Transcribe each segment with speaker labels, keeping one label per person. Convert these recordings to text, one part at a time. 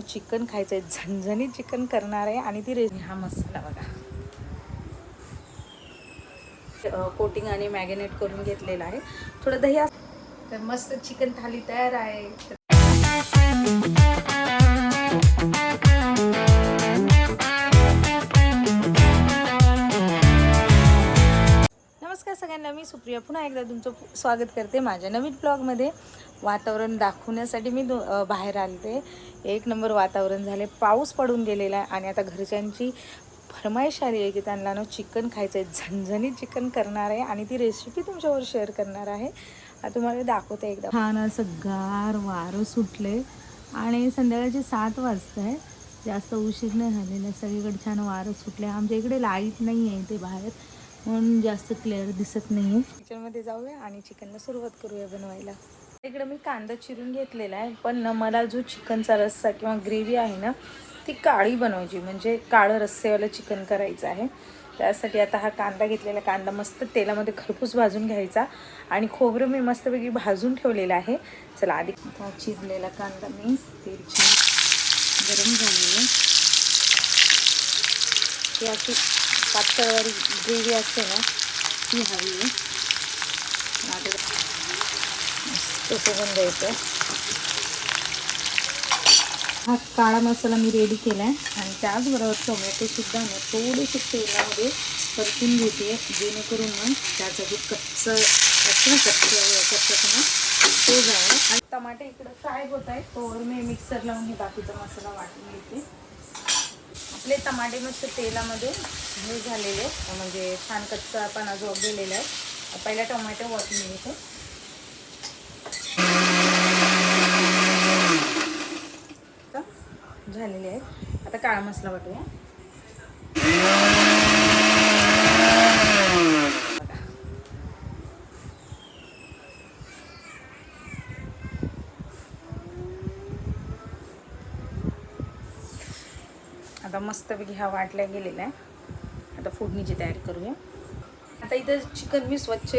Speaker 1: Chicken खायचं आहे, झणझणीत चिकन करणार आहे आणि ती रेसिपी. हा मसाला बघा, कोटिंग आणि मॅरिनेट करून घेतलेला आहे. थोडं दही तर मस्त चिकन थाली तयार आहे. नमस्कार सगळ्यांना, मी सुप्रिया पुन्हा एकदा तुमचं स्वागत करते माझ्या नवीन ब्लॉगमध्ये. वातावरण दाखवण्यासाठी मी बाहेर आलते. एक नंबर वातावरण झाले, पाऊस पडून गेलेला आहे आणि आता घरच्यांची फरमाईश आली आहे की त्यांना ना चिकन खायचं आहे, झणझणीत चिकन करणार आहे आणि ती रेसिपी तुमच्यावर शेअर करणार आहे. तुम्हाला दाखवते एकदा. छान असं गार वारं सुटले आणि संध्याकाळचे 7 वाजता आहे, जास्त उशीर नाही झालेला. सगळीकडे छान वारं सुटले. आमच्या इकडे लाईट नाही आहे ते बाहेर, म्हणून जास्त क्लिअर दिसत नाही आहे. किचनमध्ये जाऊया आणि चिकनला सुरुवात करूया बनवायला. इकडे मी कांदा चिरून घेतलेला आहे, पण ना मला जो चिकनचा रस्सा किंवा ग्रेव्ही आहे ना ती काळी बनवायची, म्हणजे काळं रस्सेवालं चिकन करायचं आहे. त्यासाठी आता हा कांदा घेतलेला, कांदा मस्त तेलामध्ये खरपूस भाजून घ्यायचा आणि खोबरं मी मस्तपैकी भाजून ठेवलेलं आहे. चला आधी चिरलेला कांदा मी तेल गरम झालेलं, ती अशी पातळवारी ग्रेव्ही असते ना ती हवी आहे. मस्त सुगंध येतो. हा काळा मसाला मी रेडी केला आहे आणि त्याचबरोबर टोमॅटोसुद्धा मी थोडेसे तेलामध्ये परतून घेते, जेणेकरून मग त्याचा जो कच्चं असतं ना कच्चापणा तो जावा. आणि टमाटे इकडं फ्राय होत आहे, तोवर मी मिक्सर लावून बाकीचा मसाला वाटून घेते. आपले टमाटे मस्त तेलामध्ये हे झालेले, म्हणजे छान कच्चापणा जो गेलेला आहे. पहिला टोमॅटो वाटून घेते. झालेले आहेत. आता काळा मसाला वाटूया. आता मस्तपैकी हा वाटल्या गेलेला आहे. आता फोडणीची तयारी करूया. आता इथं चिकन मी स्वच्छ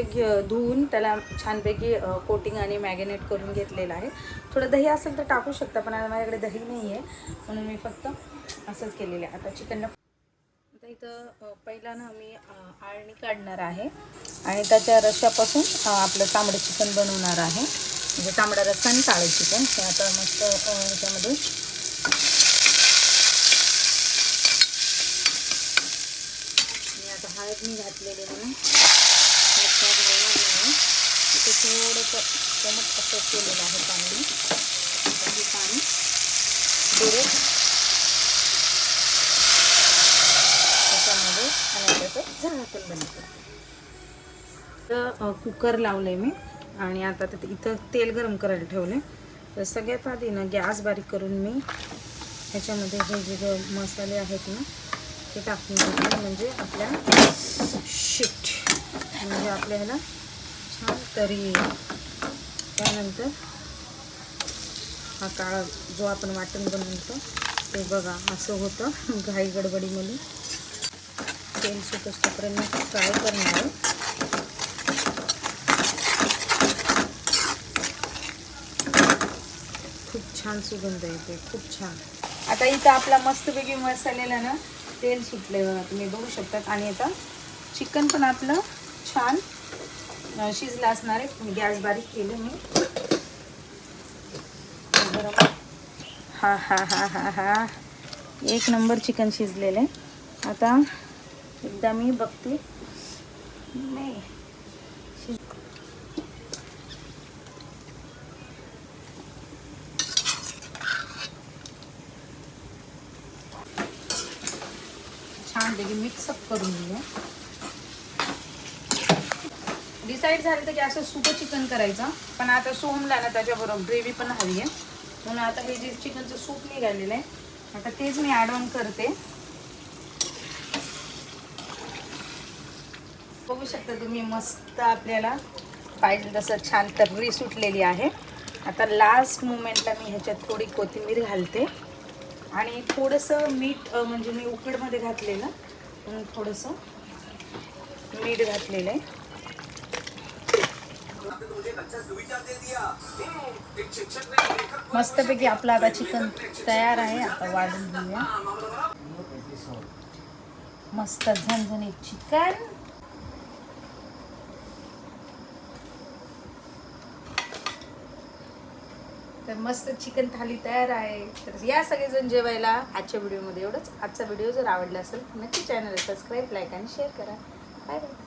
Speaker 1: धुवून त्याला छानपैकी कोटिंग आणि मॅरिनेट करून घेतलेलं आहे. थोडं दही असेल तर टाकू शकता, पण आता माझ्याकडे दही नाही आहे म्हणून मी फक्त असंच केलेलं आहे. आता चिकनला आता इथं पहिला ना मी आळणी काढणार आहे आणि त्याच्या रश्श्यापासून आपलं तांबडं चिकन बनवणार आहे. म्हणजे तांबडा रस्सा आणि काळं चिकन हे आता मस्त ह्याच्यामध्ये हळद मी घातलेले म्हणून इथे थोडंसं कोमट असं केलेलं आहे पाणी. हे पाणी डिरेक्ट त्याच्यामध्ये आणि त्याचं झाकण बंद करते. तर कुकर लावलं आहे मी आणि आता इथं तेल गरम करायला ठेवले. तर सगळ्यात आधी ना गॅस बारीक करून मी ह्याच्यामध्ये हे जे मसाले आहेत ना ते टाकून घेतले, म्हणजे आपल्या म्हणजे आपल्याला छान तरी येईल. त्यानंतर हा काळा जो आपण वाटण बनवतो ते बघा असं होतं घाई गडबडीमध्ये. तेल सुटोपर्यंत फ्राय करणार आहे. खूप छान सुगंध येते, खूप छान. आता इथं आपला मस्तपैकी मसाल्याला ना तेल सुटले बघा, तुम्ही बघू शकतात. आणि आता चिकन पण आपलं छान शिजलं असणार आहे. गॅस बारीक केलं मी. हा हा हा हा हा एक नंबर चिकन शिजलेलं आहे. आता एकदा मी बघते नाही छानपैकी मिक्सअप करून घेऊया. डिसाईड झालं तर की असं सुकं चिकन करायचं, पण आता सोमला ना त्याच्याबरोबर ग्रेव्ही पण हवी आहे म्हणून आता हे जे चिकनचं सूप निघालेलं आहे आता तेच मी ॲड ऑन करते. बघू शकता तुम्ही मस्त आपल्याला पाहिजे तसं छान तर्री सुटलेली आहे. आता लास्ट मोमेंटला मी ह्याच्यात थोडी कोथिंबीर घालते आणि थोडंसं मीठ, म्हणजे मी उकडमध्ये घातलेलं म्हणून थोडंसं मीठ घातलेलं आहे. मस्तपैकी आपलं आता चिकन तयार आहे. आता वाढून घेऊया. मस्त झणझणीत चिकन. तर मस्त चिकन थाली तयार आहे. तर या सगळेजण जेवायला. आजच्या व्हिडिओमध्ये एवढंच. आजचा व्हिडिओ जर आवडला असेल तर नक्की चॅनलला सबस्क्राईब, लाईक आणि शेअर करा. Bye bye.